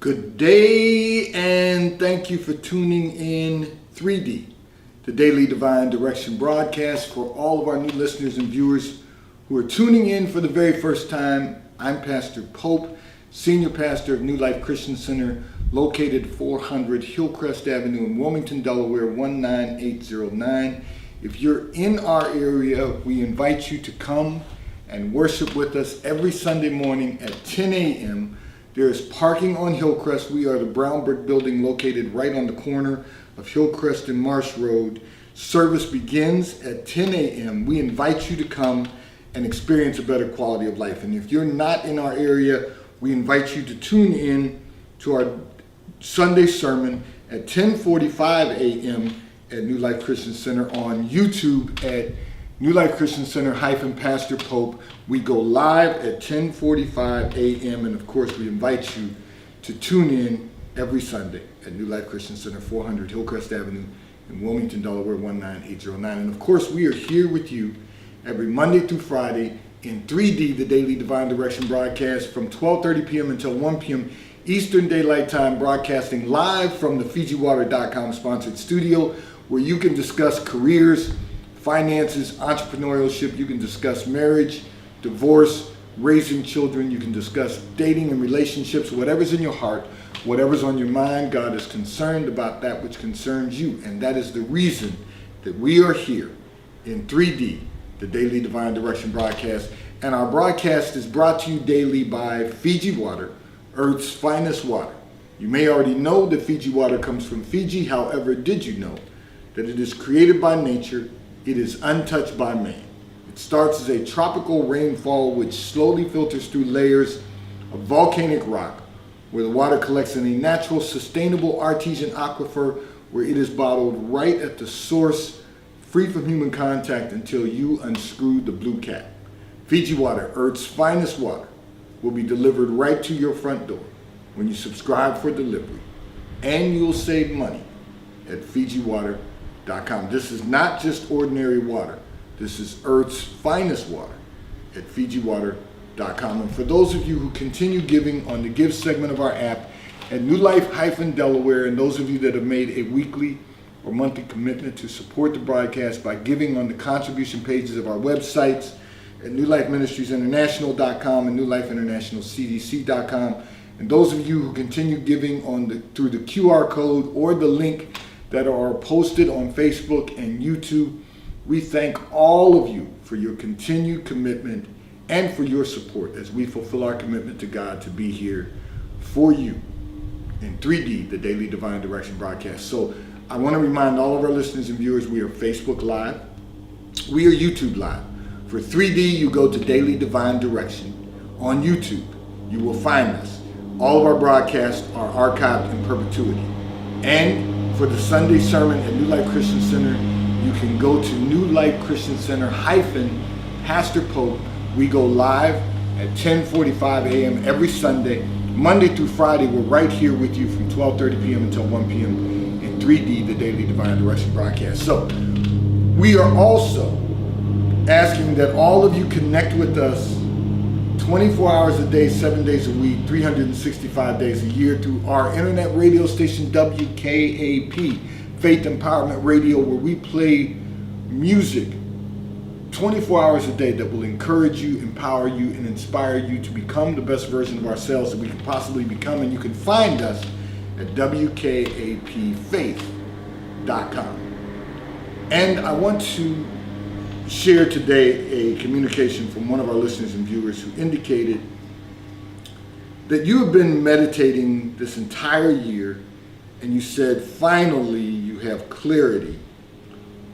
Good day, and thank you for tuning in 3D, the Daily Divine Direction broadcast. For all of our new listeners and viewers who are tuning in for the very first time, I'm Pastor Pope, Senior Pastor of New Life Christian Center, located 400 Hillcrest Avenue in Wilmington, Delaware, 19809. If you're in our area, we invite you to come and worship with us every Sunday morning at 10 a.m. There is parking on Hillcrest. We are the brown brick building located right on the corner of Hillcrest and Marsh Road. Service begins at 10 a.m. We invite you to come and experience a better quality of life. And if you're not in our area, we invite you to tune in to our Sunday sermon at 10:45 a.m. at New Life Christian Center on YouTube at New Life Christian Center Pastor Pope. We go live at 10:45 a.m. and of course we invite you to tune in every Sunday at New Life Christian Center, 400 Hillcrest Avenue in Wilmington, Delaware, 19809. And of course we are here with you every Monday through Friday in 3D, the Daily Divine Direction broadcast from 12:30 p.m. until 1 p.m. Eastern Daylight Time, broadcasting live from the FijiWater.com sponsored studio where you can discuss careers, finances, entrepreneurship. You can discuss marriage, divorce, raising children. You can discuss dating and relationships. Whatever's in your heart, whatever's on your mind, God is concerned about that which concerns you. And that is the reason that we are here in 3D, the Daily Divine Direction broadcast. And our broadcast is brought to you daily by Fiji Water, Earth's finest water. You may already know that Fiji water comes from Fiji. However, did you know that it is created by nature? It is untouched by man. It starts as a tropical rainfall which slowly filters through layers of volcanic rock, where the water collects in a natural, sustainable artesian aquifer where it is bottled right at the source, free from human contact until you unscrew the blue cap. Fiji Water, Earth's finest water, will be delivered right to your front door when you subscribe for delivery. And you'll save money at FijiWater.com. This is not just ordinary water. This is Earth's finest water at FijiWater.com. And for those of you who continue giving on the Give segment of our app at New Life-Delaware, and those of you that have made a weekly or monthly commitment to support the broadcast by giving on the contribution pages of our websites at NewLifeMinistriesInternational.com and NewLifeInternationalCDC.com, and those of you who continue giving through the QR code or the link that are posted on Facebook and YouTube, we thank all of you for your continued commitment and for your support as we fulfill our commitment to God to be here for you in 3D, the Daily Divine Direction broadcast. So I want to remind all of our listeners and viewers, we are Facebook Live, we are YouTube Live. For 3D, you go to Daily Divine Direction on YouTube. You will find us. All of our broadcasts are archived in perpetuity. And for the Sunday sermon at New Life Christian Center, you can go to New Life Christian Center Pastor Pope. We go live at 10:45 a.m. every Sunday, Monday through Friday. We're right here with you from 12:30 p.m. until 1 p.m. in 3D, the Daily Divine Direction broadcast. So we are also asking that all of you connect with us 24 hours a day, 7 days a week, 365 days a year through our internet radio station, WKAP, Faith Empowerment Radio, where we play music 24 hours a day that will encourage you, empower you, and inspire you to become the best version of ourselves that we can possibly become. And you can find us at WKAPfaith.com. And I want to share today a communication from one of our listeners and viewers who indicated that you have been meditating this entire year and you said finally you have clarity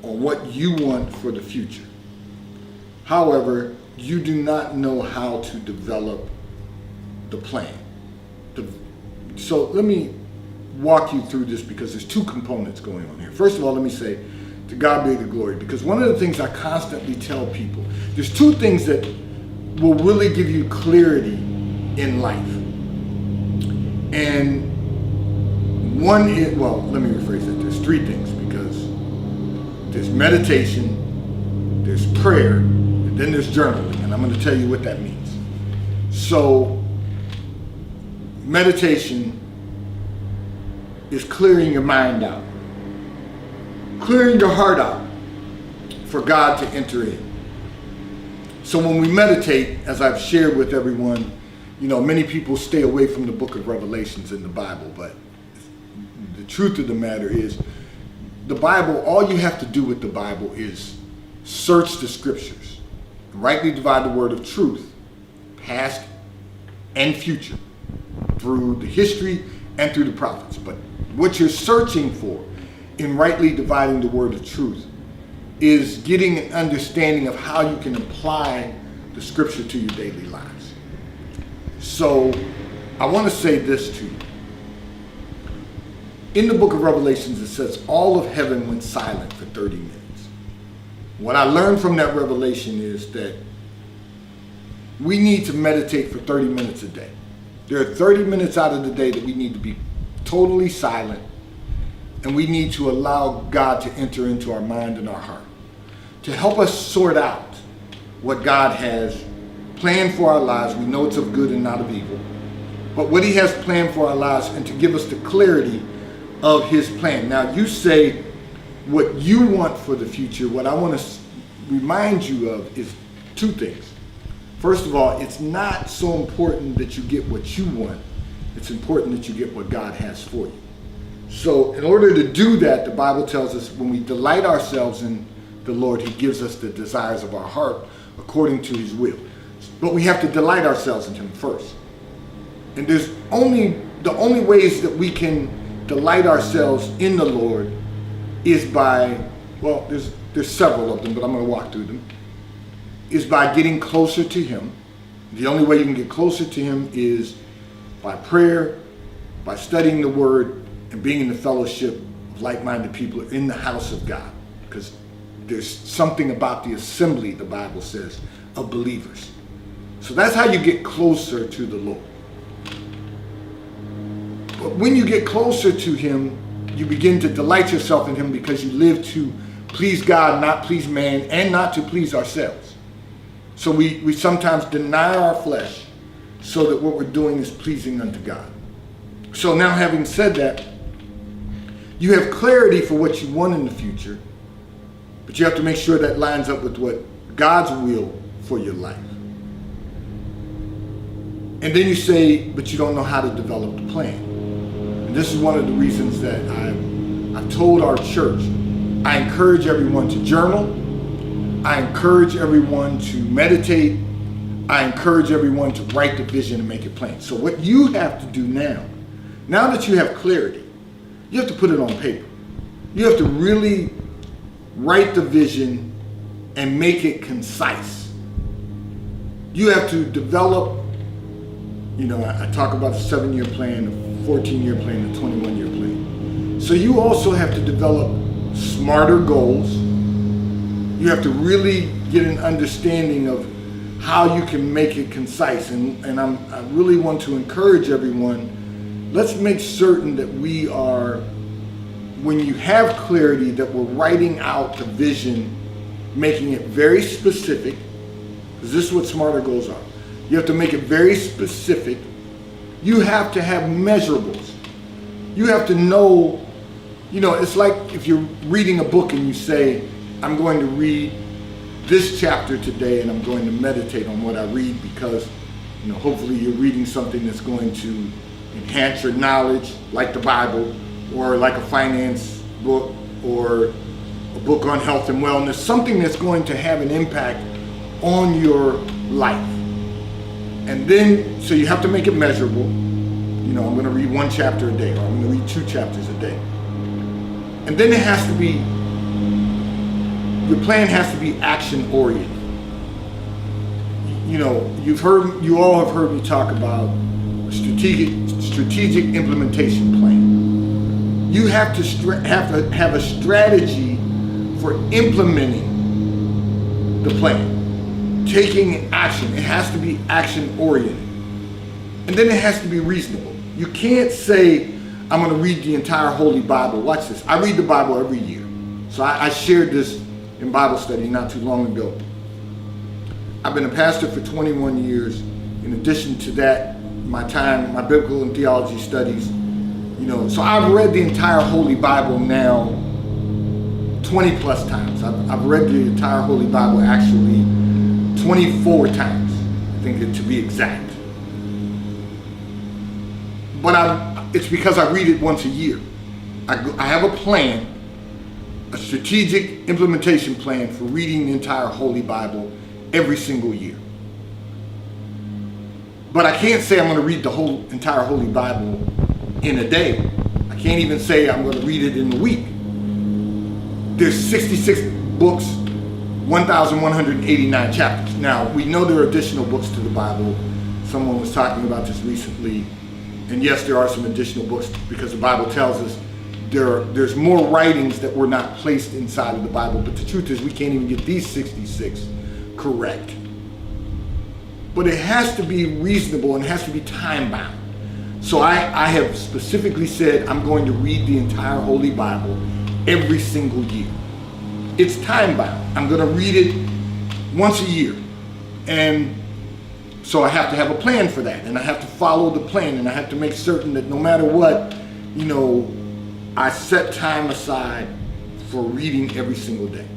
on what you want for the future. However, you do not know how to develop the plan. So let me walk you through this because there's two components going on here. First of all, let me say, to God be the glory, because one of the things I constantly tell people, there's two things that will really give you clarity in life. And one is, well, let me rephrase that. There's three things, because there's meditation, there's prayer, and then there's journaling. And I'm going to tell you what that means. So meditation is clearing your mind out, clearing your heart out for God to enter in. So when we meditate, as I've shared with everyone, many people stay away from the book of Revelations in the Bible, but the truth of the matter is, the Bible, all you have to do with the Bible is search the scriptures, rightly divide the word of truth, past and future, through the history and through the prophets. But what you're searching for in rightly dividing the word of truth is getting an understanding of how you can apply the scripture to your daily lives. So I want to say this to you. In the book of Revelations, it says all of heaven went silent for 30 minutes. What I learned from that revelation is that we need to meditate for 30 minutes a day. There are 30 minutes out of the day that we need to be totally silent, and we need to allow God to enter into our mind and our heart to help us sort out what God has planned for our lives. We know it's of good and not of evil, but what he has planned for our lives, and to give us the clarity of his plan. Now, you say what you want for the future. What I want to remind you of is two things. First of all, it's not so important that you get what you want. It's important that you get what God has for you. So in order to do that, the Bible tells us when we delight ourselves in the Lord, he gives us the desires of our heart according to his will. But we have to delight ourselves in him first. And the only ways that we can delight ourselves in the Lord is by, there's several of them, but I'm going to walk through them, is by getting closer to him. The only way you can get closer to him is by prayer, by studying the word, and being in the fellowship of like-minded people in the house of God. Because there's something about the assembly, the Bible says, of believers. So that's how you get closer to the Lord. But when you get closer to him, you begin to delight yourself in him because you live to please God, not please man, and not to please ourselves. So we sometimes deny our flesh so that what we're doing is pleasing unto God. So now, having said that, you have clarity for what you want in the future, but you have to make sure that lines up with what God's will for your life. And then you say, but you don't know how to develop the plan. And this is one of the reasons that I've told our church, I encourage everyone to journal. I encourage everyone to meditate. I encourage everyone to write the vision and make it plain. So what you have to do now that you have clarity, you have to put it on paper. You have to really write the vision and make it concise. You have to develop, I talk about the 7-year plan, the 14-year plan, the 21-year plan. So you also have to develop smarter goals. You have to really get an understanding of how you can make it concise. And I really want to encourage everyone, let's make certain that we are, when you have clarity, that we're writing out the vision, making it very specific, because this is what smarter goals are. You have to make it very specific. You have to have measurables. You have to know, it's like if you're reading a book and you say, I'm going to read this chapter today and I'm going to meditate on what I read because, hopefully you're reading something that's going to enhance your knowledge, like the Bible, or like a finance book, or a book on health and wellness, something that's going to have an impact on your life. And then, so you have to make it measurable. I'm going to read 1 chapter a day, or I'm going to read 2 chapters a day. And then it has to be, your plan has to be action oriented. You all have heard me talk about a strategic implementation plan. You have to have a strategy for implementing the plan, taking action. It has to be action oriented, and then it has to be reasonable. You can't say, I'm going to read the entire Holy Bible. Watch this. I read the Bible every year. So I shared this in Bible study not too long ago. I've been a pastor for 21 years. In addition to that, my biblical and theology studies, So I've read the entire Holy Bible now 20 plus times. I've read the entire Holy Bible actually 24 times, I think to be exact. But it's because I read it once a year. I have a plan, a strategic implementation plan for reading the entire Holy Bible every single year. But I can't say I'm going to read the entire Holy Bible in a day. I can't even say I'm going to read it in a week. There's 66 books, 1,189 chapters. Now, we know there are additional books to the Bible. Someone was talking about this recently. And yes, there are some additional books because the Bible tells us there's more writings that were not placed inside of the Bible. But the truth is we can't even get these 66 correct. But it has to be reasonable and it has to be time bound. So I have specifically said I'm going to read the entire Holy Bible every single year. It's time bound. I'm going to read it once a year. And so I have to have a plan for that. And I have to follow the plan. And I have to make certain that no matter what, I set time aside for reading every single day.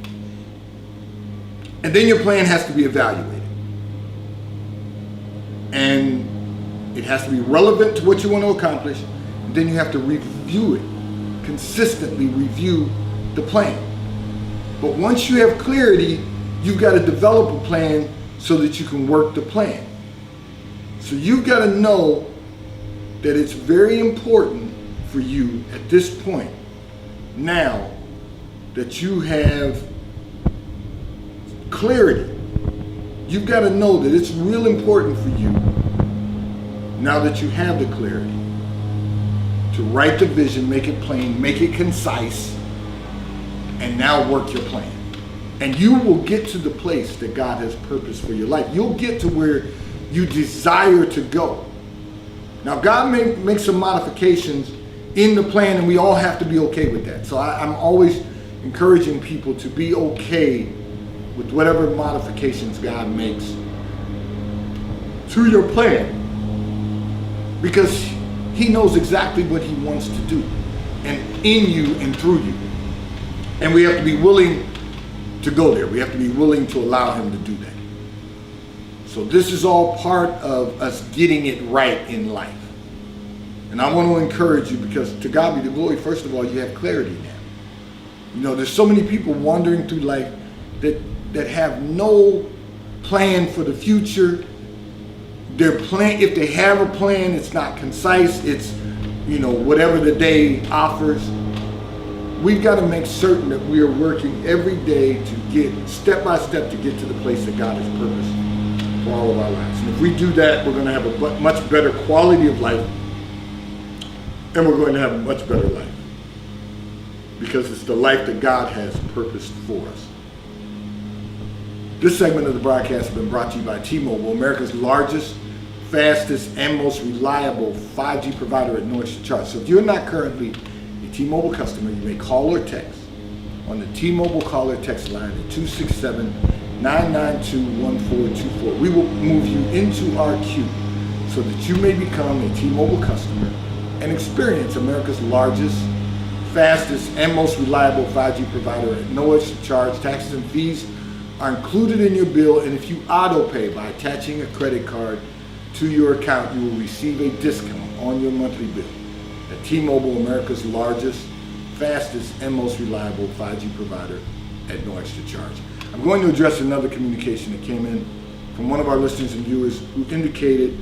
And then your plan has to be evaluated. And it has to be relevant to what you want to accomplish. And then you have to review it, consistently review the plan. But once you have clarity, you've got to develop a plan so that you can work the plan. So you've got to know that it's very important for you at this point now that you have clarity. You've got to know that it's real important for you now that you have the clarity to write the vision, make it plain, make it concise, and now work your plan. And you will get to the place that God has purposed for your life. You'll get to where you desire to go. Now, God may make some modifications in the plan, and we all have to be okay with that. So I'm always encouraging people to be okay with whatever modifications God makes to your plan, because He knows exactly what He wants to do, and in you and through you. And we have to be willing to go there. We have to be willing to allow Him to do that. So this is all part of us getting it right in life. And I want to encourage you, because to God be the glory, first of all, you have clarity now. There's so many people wandering through life that have no plan for the future. Their plan, if they have a plan, it's not concise. It's, whatever the day offers. We've got to make certain that we are working every day to get step by step to get to the place that God has purposed for all of our lives. And if we do that, we're going to have a much better quality of life, and we're going to have a much better life, because it's the life that God has purposed for us. This segment of the broadcast has been brought to you by T-Mobile, America's largest, fastest, and most reliable 5G provider at no extra charge. So if you're not currently a T-Mobile customer, you may call or text on the T-Mobile call or text line at 267-992-1424. We will move you into our queue so that you may become a T-Mobile customer and experience America's largest, fastest, and most reliable 5G provider at no extra charge. Taxes and fees are included in your bill, and if you auto pay by attaching a credit card to your account, you will receive a discount on your monthly bill. At T-Mobile, America's largest, fastest, and most reliable 5G provider at no extra charge. I'm going to address another communication that came in from one of our listeners and viewers who indicated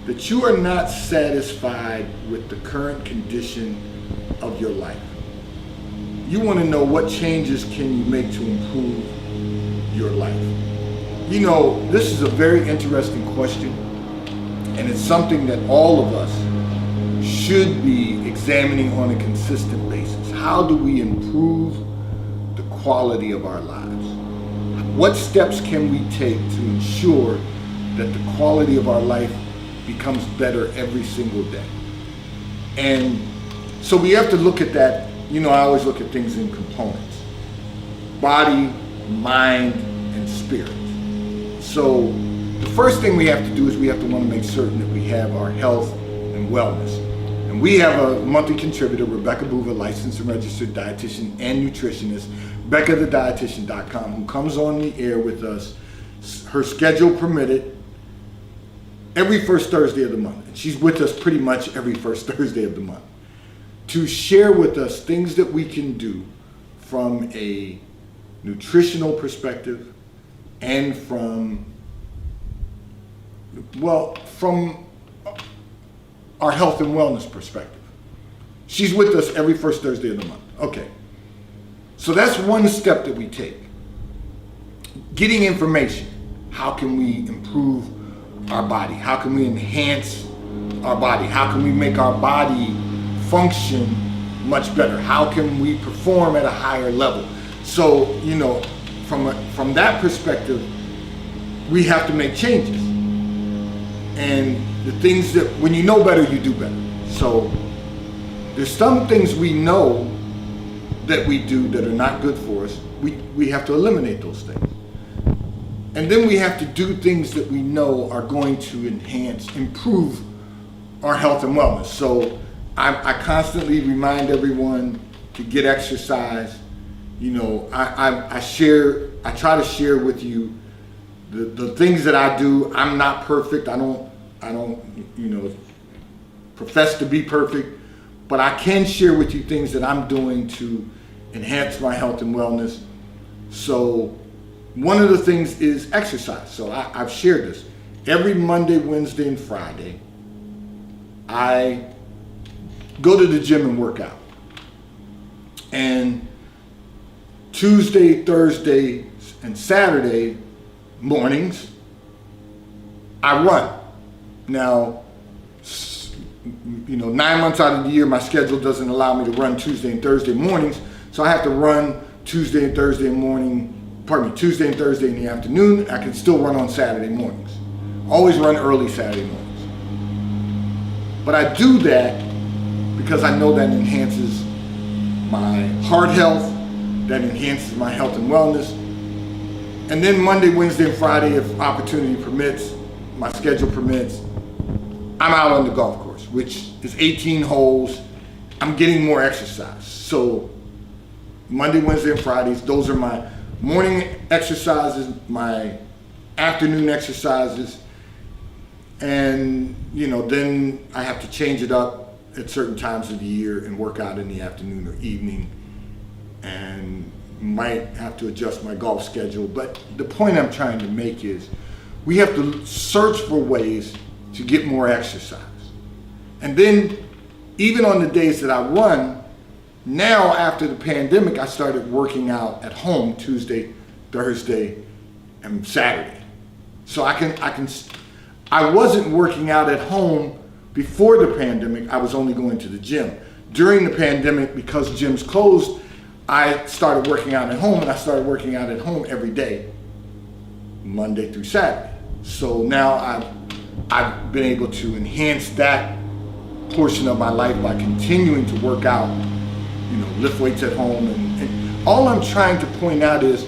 that you are not satisfied with the current condition of your life. You want to know what changes can you make to improve your life. This is a very interesting question, and it's something that all of us should be examining on a consistent basis. How do we improve the quality of our lives? What steps can we take to ensure that the quality of our life becomes better every single day? And so we have to look at that. I always look at things in components: body, mind, and spirit. So the first thing we have to do is we have to want to make certain that we have our health and wellness. And we have a monthly contributor, Rebecca Boover, licensed and registered dietitian and nutritionist, BeccaTheDietitian.com, who comes on the air with us, her schedule permitted, every first Thursday of the month. And she's with us pretty much every first Thursday of the month to share with us things that we can do from a nutritional perspective and from our health and wellness perspective. She's with us every first Thursday of the month. Okay. So that's one step that we take. Getting information. How can we improve our body? How can we enhance our body? How can we make our body function much better? How can we perform at a higher level? So, from that perspective, we have to make changes. And the things that, when you know better, you do better. So there's some things we know that we do that are not good for us. We have to eliminate those things. And then we have to do things that we know are going to improve our health and wellness. So I constantly remind everyone to get exercise. I try to share with you the things that I do. I'm not perfect. I don't profess to be perfect, but I can share with you things that I'm doing to enhance my health and wellness. So one of the things is exercise. So I've shared this. Every Monday, Wednesday, and Friday, I go to the gym and work out. And Tuesday, Thursday, and Saturday mornings, I run. Now, 9 months out of the year, my schedule doesn't allow me to run Tuesday and Thursday mornings, so I have to run Tuesday and Thursday in the afternoon. I can still run on Saturday mornings. Always run early Saturday mornings. But I do that because I know that enhances my heart health, that enhances my health and wellness. And then Monday, Wednesday, and Friday, if opportunity permits, my schedule permits, I'm out on the golf course, which is 18 holes. I'm getting more exercise. So Monday, Wednesday, and Fridays, those are my morning exercises, my afternoon exercises. And, then I have to change it up at certain times of the year and work out in the afternoon or evening, and might have to adjust my golf schedule. But the point I'm trying to make is we have to search for ways to get more exercise. And then even on the days that I run, now after the pandemic, I started working out at home Tuesday, Thursday, and Saturday. So I wasn't working out at home before the pandemic. I was only going to the gym. During the pandemic, because gyms closed, I started working out at home, and I started working out at home every day, Monday through Saturday. So now I've been able to enhance that portion of my life by continuing to work out, lift weights at home. And all I'm trying to point out is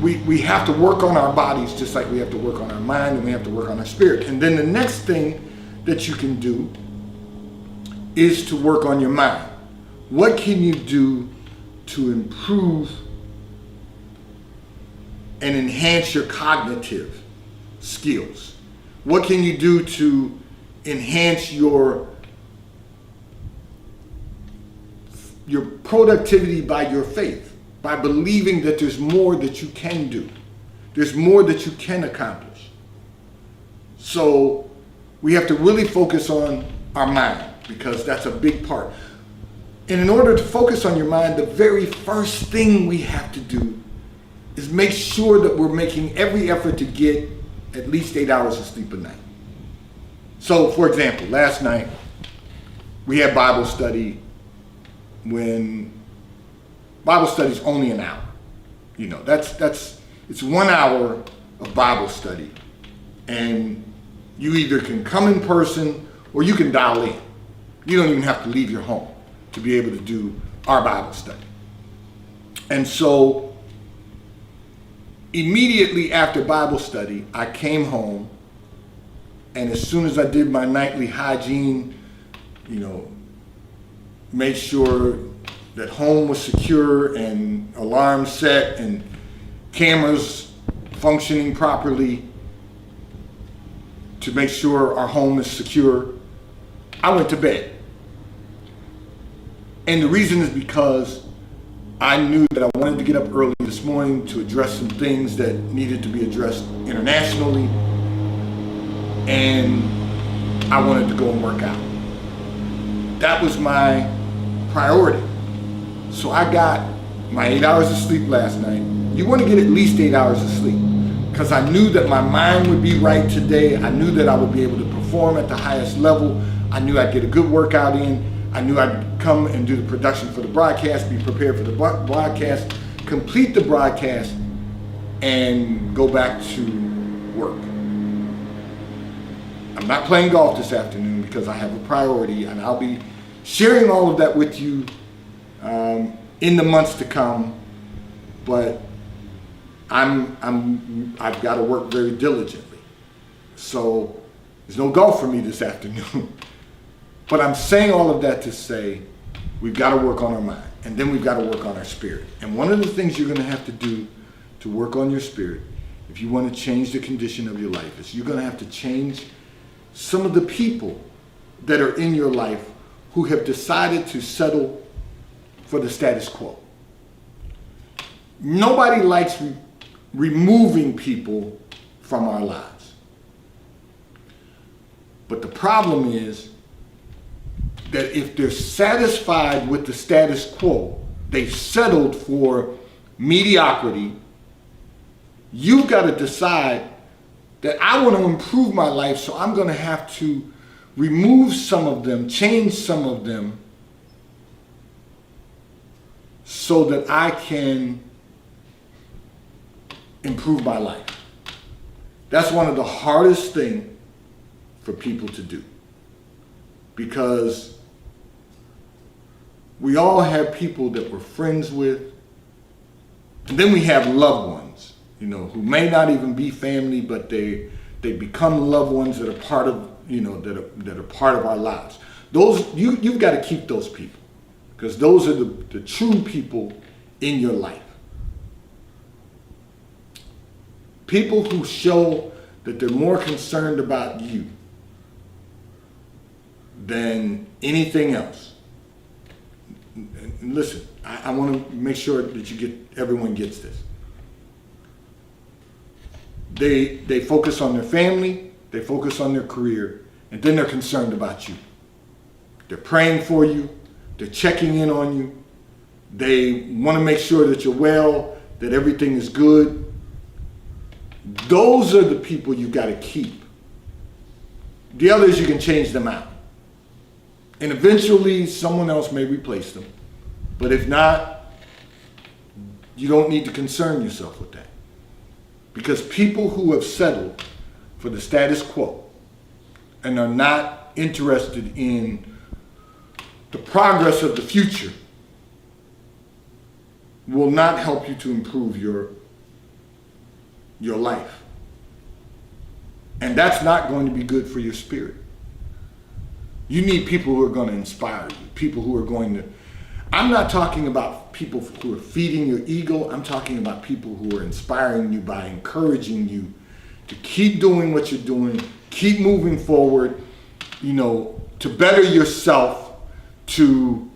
we have to work on our bodies just like we have to work on our mind, and we have to work on our spirit. And then the next thing that you can do is to work on your mind. What can you do to improve and enhance your cognitive skills? What can you do to enhance your productivity by your faith, by believing that there's more that you can do, there's more that you can accomplish? So we have to really focus on our mind, because that's a big part. And in order to focus on your mind, the very first thing we have to do is make sure that we're making every effort to get at least 8 hours of sleep a night. So, for example, last night we had Bible study, when Bible study is only an hour. It's 1 hour of Bible study, and you either can come in person or you can dial in. You don't even have to leave your home to be able to do our Bible study. And so immediately after Bible study, I came home, and as soon as I did my nightly hygiene, made sure that home was secure and alarms set and cameras functioning properly to make sure our home is secure. I went to bed. And the reason is because I knew that I wanted to get up early this morning to address some things that needed to be addressed internationally. And I wanted to go and work out. That was my priority. So I got my 8 hours of sleep last night. You want to get at least 8 hours of sleep, because I knew that my mind would be right today. I knew that I would be able to perform at the highest level. I knew I'd get a good workout in. I knew I'd come and do the production for the broadcast, be prepared for the broadcast, complete the broadcast, and go back to work. I'm not playing golf this afternoon because I have a priority, and I'll be sharing all of that with you in the months to come. But I've got to work very diligently. So there's no golf for me this afternoon. But I'm saying all of that to say we've got to work on our mind, and then we've got to work on our spirit. And one of the things you're going to have to do to work on your spirit, if you want to change the condition of your life, is you're going to have to change some of the people that are in your life who have decided to settle for the status quo. Nobody likes removing people from our lives. But the problem is that if they're satisfied with the status quo, they've settled for mediocrity, you've got to decide that I want to improve my life, so I'm going to have to remove some of them, change some of them, so that I can improve my life. That's one of the hardest things for people to do, because we all have people that we're friends with, and then we have loved ones, who may not even be family, but they become loved ones that are part of, that are part of our lives. Those you've got to keep those people, because those are the true people in your life. People who show that they're more concerned about you than anything else. And listen, I want to make sure that everyone gets this. They focus on their family, they focus on their career, and then they're concerned about you. They're praying for you, they're checking in on you, they want to make sure that you're well, that everything is good. Those are the people you've got to keep. The others, you can change them out. And eventually someone else may replace them. But if not, you don't need to concern yourself with that. Because people who have settled for the status quo and are not interested in the progress of the future will not help you to improve your life. And that's not going to be good for your spirit. You need people who are going to inspire you, people who are going to... I'm not talking about people who are feeding your ego. I'm talking about people who are inspiring you by encouraging you to keep doing what you're doing, keep moving forward, to better yourself, to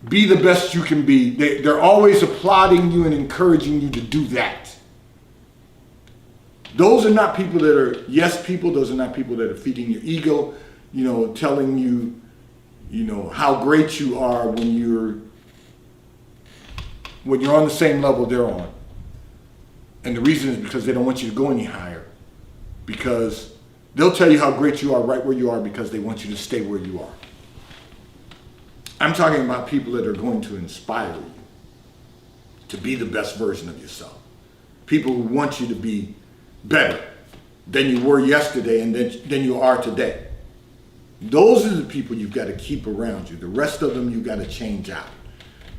be the best you can be. They're always applauding you and encouraging you to do that. Those are not people that are yes people. Those are not people that are feeding your ego, telling you, how great you are when you're on the same level they're on. And the reason is because they don't want you to go any higher. Because they'll tell you how great you are right where you are because they want you to stay where you are. I'm talking about people that are going to inspire you to be the best version of yourself. People who want you to be better than you were yesterday and than you are today. Those are the people you've got to keep around you. The rest of them you've got to change out.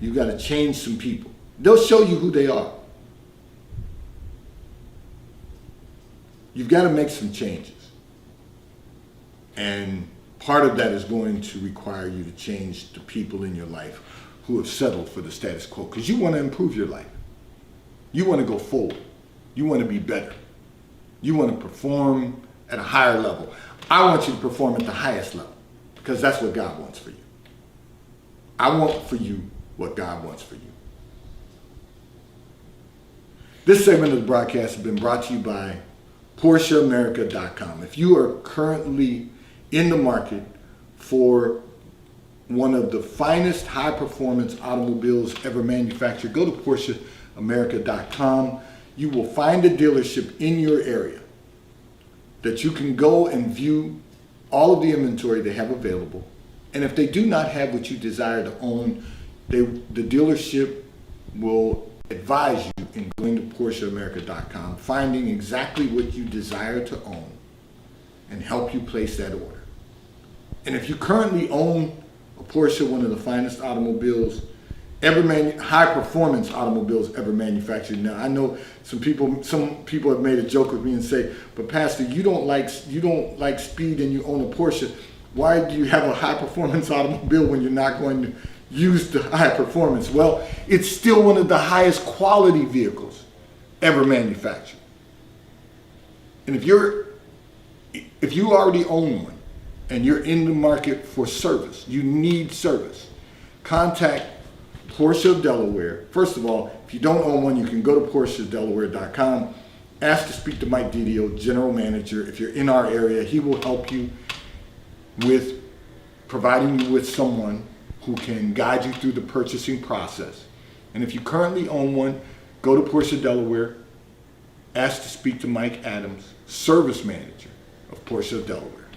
You've got to change some people. They'll show you who they are. You've got to make some changes. And part of that is going to require you to change the people in your life who have settled for the status quo, because you want to improve your life. You want to go forward. You want to be better. You want to perform at a higher level. I want you to perform at the highest level, because that's what God wants for you. I want for you what God wants for you. This segment of the broadcast has been brought to you by PorscheAmerica.com. If you are currently in the market for one of the finest high-performance automobiles ever manufactured, go to PorscheAmerica.com. You will find a dealership in your area that you can go and view all of the inventory they have available. And if they do not have what you desire to own, the dealership will advise you in going to PorscheAmerica.com, finding exactly what you desire to own, and help you place that order. And if you currently own a Porsche, one of the finest automobiles high performance automobiles ever manufactured. Now I know some people have made a joke with me and say, but Pastor, you don't like speed and you own a Porsche. Why do you have a high performance automobile when you're not going to use the high performance? Well, it's still one of the highest quality vehicles ever manufactured. And if you already own one and you're in the market for service, you need service, contact Porsche of Delaware. First of all, if you don't own one, you can go to PorscheDelaware.com, ask to speak to Mike Didio, General Manager. If you're in our area, he will help you with providing you with someone who can guide you through the purchasing process. And if you currently own one, go to Porsche Delaware, ask to speak to Mike Adams, Service Manager of Porsche of Delaware.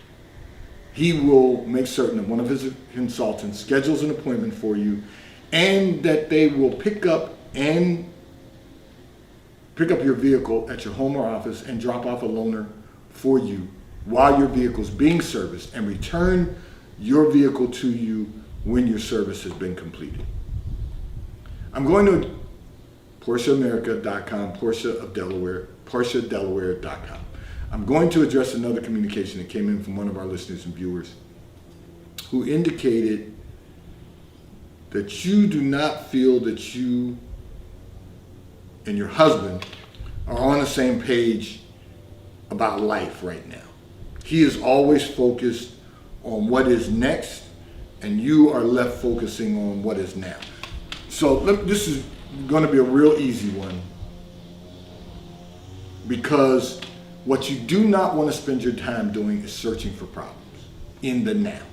He will make certain that one of his consultants schedules an appointment for you, and that they will pick up your vehicle at your home or office and drop off a loaner for you while your vehicle's being serviced, and return your vehicle to you when your service has been completed. I'm going to PorscheAmerica.com, Porsche of Delaware, PorscheDelaware.com. I'm going to address another communication that came in from one of our listeners and viewers who indicated that you do not feel that you and your husband are on the same page about life right now. He is always focused on what is next, and you are left focusing on what is now. So this is going to be a real easy one, because what you do not want to spend your time doing is searching for problems in the now.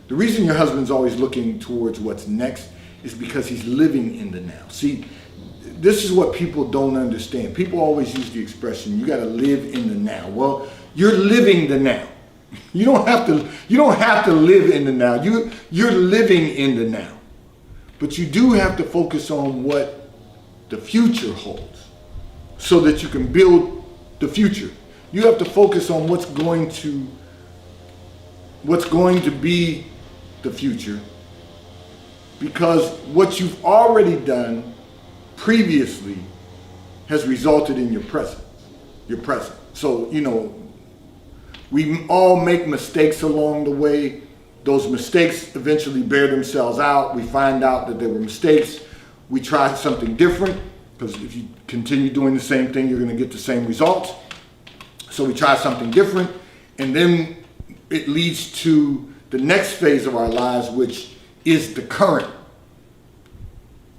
The reason your husband's always looking towards what's next is because he's living in the now. See, this is what people don't understand. People always use the expression, you got to live in the now. Well, you're living the now. You don't have to live in the now. You're living in the now. But you do have to focus on what the future holds so that you can build the future. You have to focus on what's going to be the future, because what you've already done previously has resulted in your present. So, we all make mistakes along the way. Those mistakes eventually bear themselves out. We find out that they were mistakes. We try something different, because if you continue doing the same thing, you're going to get the same results. So we try something different, and then it leads to the next phase of our lives, which is the current,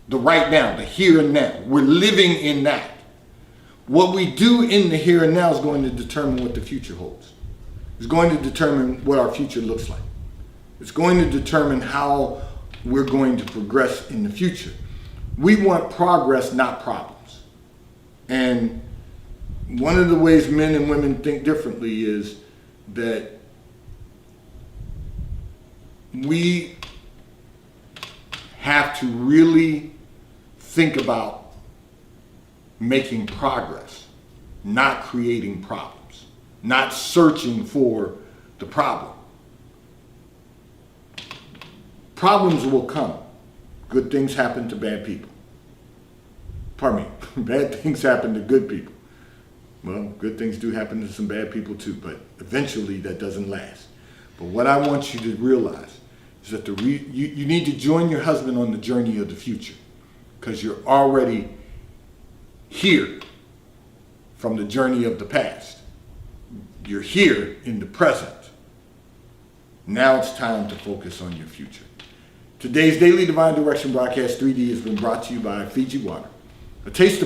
the right now, the here and now. We're living in that. What we do in the here and now is going to determine what the future holds. It's going to determine what our future looks like. It's going to determine how we're going to progress in the future. We want progress, not problems. And one of the ways men and women think differently is that we have to really think about making progress, not creating problems, not searching for the problem. Problems will come. Good things happen to bad people. Pardon me, bad things happen to good people. Well, good things do happen to some bad people too, but eventually that doesn't last. But what I want you to realize is that you need to join your husband on the journey of the future, because you're already here from the journey of the past. You're here in the present. Now it's time to focus on your future. Today's Daily Divine Direction broadcast 3D has been brought to you by Fiji Water. A taste of